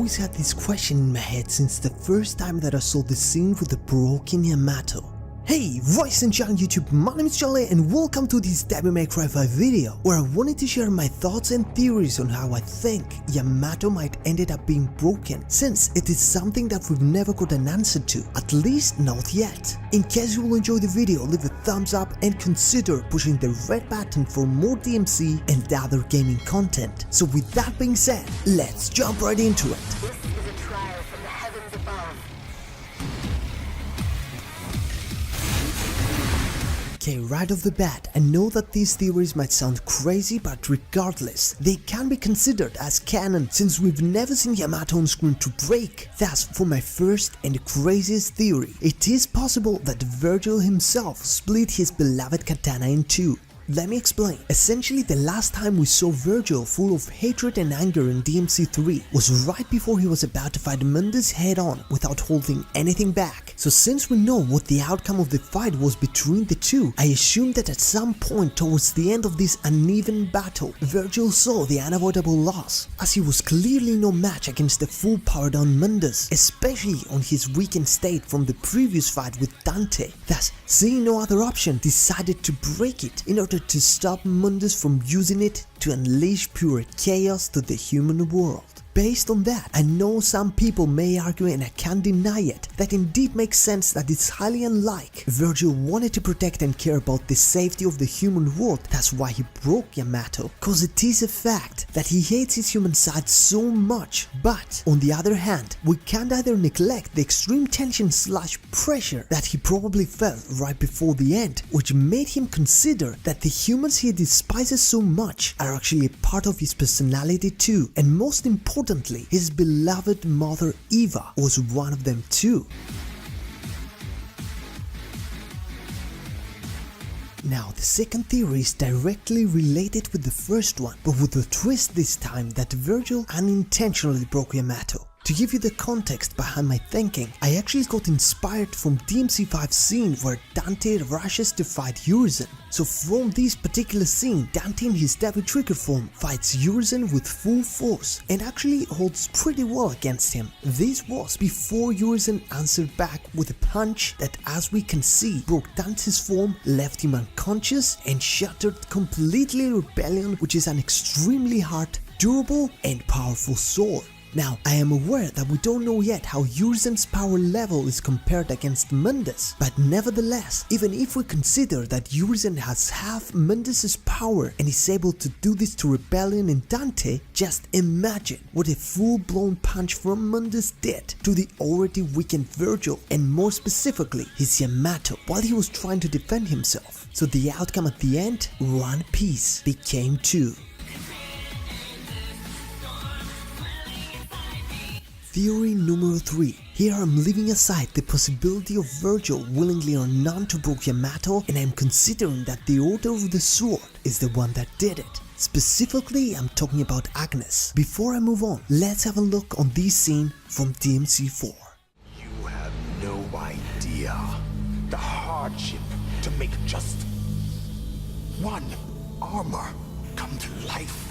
always had this question in my head since the first time that I saw the scene with the broken Yamato. Hey, Voice and Young YouTube, my name is Tsele and welcome to this Devil May Cry 5 video where I wanted to share my thoughts and theories on how I think Yamato might ended up being broken, since it is something that we've never got an answer to, at least not yet. In case you will enjoy the video, leave a thumbs up and consider pushing the red button for more DMC and other gaming content. So with that being said, let's jump right into it. This is a trial from the heavens above. Okay, right off the bat, I know that these theories might sound crazy, but regardless, they can be considered as canon since we've never seen Yamato on screen to break. Thus, for my first and craziest theory, it is possible that Vergil himself split his beloved katana in two. Let me explain. Essentially, the last time we saw Vergil full of hatred and anger in DMC 3 was right before he was about to fight Mundus head on without holding anything back. So since we know what the outcome of the fight was between the two, I assume that at some point towards the end of this uneven battle, Vergil saw the unavoidable loss, as he was clearly no match against the full powered on Mundus, especially on his weakened state from the previous fight with Dante. Thus, seeing no other option, decided to break it in order to stop Mundus from using it to unleash pure chaos to the human world. Based on that, I know some people may argue, and I can't deny it, that indeed makes sense that it's highly unlike Vergil wanted to protect and care about the safety of the human world. That's why he broke Yamato, cause it is a fact that he hates his human side so much. But on the other hand, we can't either neglect the extreme tension / pressure that he probably felt right before the end, which made him consider that the humans he despises so much are actually a part of his personality too, and most importantly, his beloved mother Eva was one of them too. Now, the second theory is directly related with the first one, but with the twist this time that Vergil unintentionally broke Yamato. To give you the context behind my thinking, I actually got inspired from DMC 5 scene where Dante rushes to fight Urizen. So from this particular scene, Dante in his Devil Trigger form fights Urizen with full force and actually holds pretty well against him. This was before Urizen answered back with a punch that, as we can see, broke Dante's form, left him unconscious and shattered completely Rebellion, which is an extremely hard, durable and powerful sword. Now, I am aware that we don't know yet how Urizen's power level is compared against Mundus, but nevertheless, even if we consider that Urizen has half Mundus's power and is able to do this to Rebellion and Dante, just imagine what a full-blown punch from Mundus did to the already weakened Vergil, and more specifically his Yamato, while he was trying to defend himself. So the outcome at the end, one piece became two. Theory number 3. Here I'm leaving aside the possibility of Vergil willingly or not to broke Yamato, and I'm considering that the Order of the Sword is the one that did it. Specifically, I'm talking about Agnes. Before I move on, let's have a look on this scene from DMC 4. You have no idea the hardship to make just one armor come to life.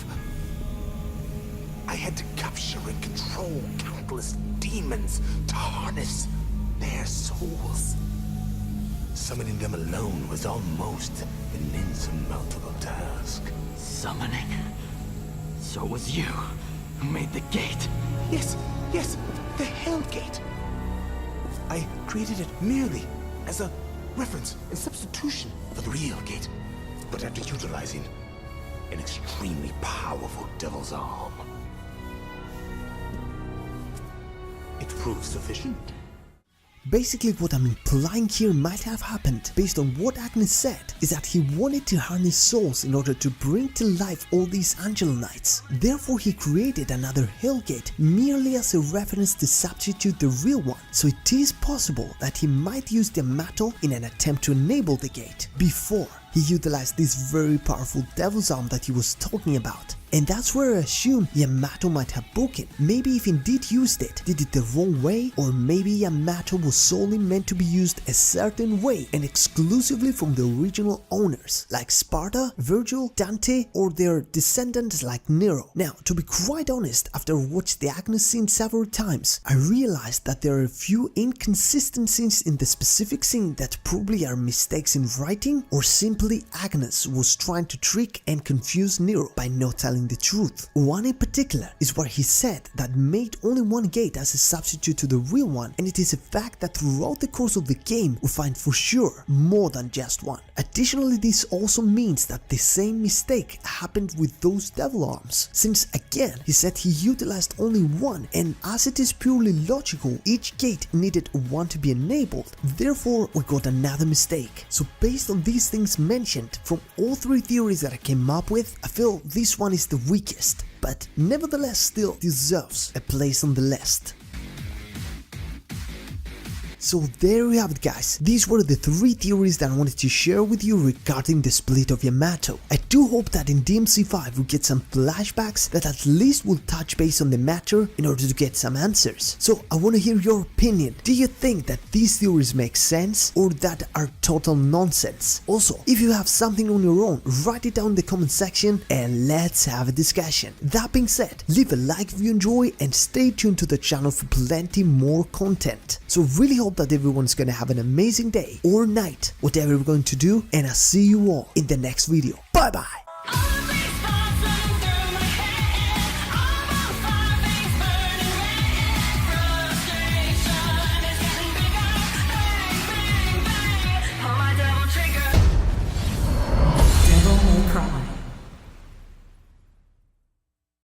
I had to capture and control countless demons to harness their souls. Summoning them alone was almost an insurmountable task. Summoning? So it was you who made the gate? Yes, the Hell Gate. I created it merely as a reference and substitution for the real gate, but after utilizing an extremely powerful devil's arm. It proved sufficient. Basically, what I'm implying here might have happened based on what Agnes said is that he wanted to harness souls in order to bring to life all these Angel Knights. Therefore, he created another Hellgate merely as a reference to substitute the real one. So it is possible that he might use Yamato in an attempt to enable the gate before he utilized this very powerful devil's arm that he was talking about. And that's where I assume Yamato might have broken. Maybe if indeed used it, did it the wrong way, or maybe Yamato was solely meant to be used a certain way and exclusively from the original owners, like Sparta, Virgil, Dante, or their descendants like Nero. Now, to be quite honest, after watching the Agnes scene several times, I realized that there are a few inconsistencies in the specific scene that probably are mistakes in writing, or simply Agnes was trying to trick and confuse Nero by not telling the truth. One in particular is where he said that made only one gate as a substitute to the real one, and it is a fact that throughout the course of the game we find for sure more than just one. Additionally, this also means that the same mistake happened with those devil arms, since again he said he utilized only one, and as it is purely logical, each gate needed one to be enabled. Therefore we got another mistake. So based on these things mentioned, from all three theories that I came up with, I feel this one is the weakest, but nevertheless still deserves a place on the list. So there we have it, guys. These were the three theories that I wanted to share with you regarding the split of Yamato. I do hope that in DMC 5 we get some flashbacks that at least will touch base on the matter in order to get some answers. So I want to hear your opinion. Do you think that these theories make sense or that are total nonsense? Also, if you have something on your own, write it down in the comment section and let's have a discussion. That being said, leave a like if you enjoy and stay tuned to the channel for plenty more content. So really hope that everyone's gonna have an amazing day or night, whatever we're going to do, and I'll see you all in the next video. Bye bye!